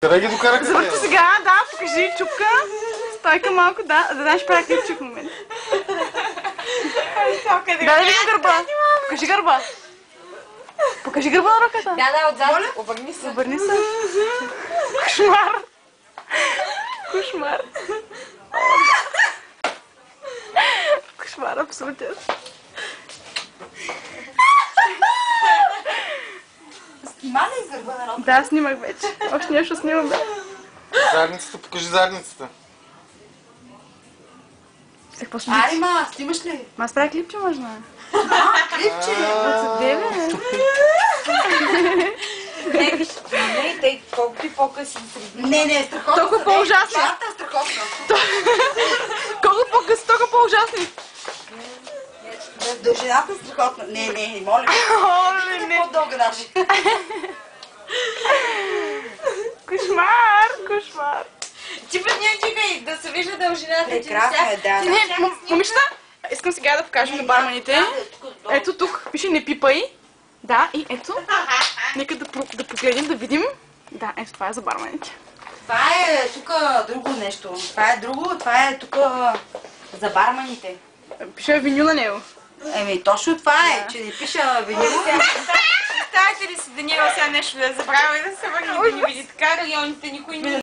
Къде ги докарахте? Завърти сега, да, покажи чупка. Стойка малко, да знаеш правя клипчик в момента. Да видим гърба. Покажи гърба. Покажи гърба на ръката. Да, отзад. Обърни се. Обърни се. Кошмар. Кошмар. Кошмар, абсолютен. Снима ли гърба на ръката? Да, снимах вече. Още нещо снимаме. Задницата, покажи задницата. Какво снимаш? Ари, ма, снимаш ли? Аз правя клипче, мъжна. Клипче? За тебе. Не, виж, не, тъй колкото и по-къси среди. Не, страхотно. Толкова по-ужасни. Парта е страхотно. Колко по-къси, толкова по-ужасни. Дължината е страхотна. Не, моля. Оле, не. По-дълга даже. Кошмар, кошмар. Ти път не чекай да се вижда дължината. Прекрасно е, да. Не, момичета, искам сега да покажем на барманите. Ето тук пише не пипай. Да, и ето. Нека да погледнем, да видим. Да, ето това е за барманите. Това е тук друго нещо. Това е тук за барманите. Пише виню на него. Еми, точно това е, че не пиша винил. Представете ли си Даниела сега нещо да забравя и да се върне да ни види така, районите никой не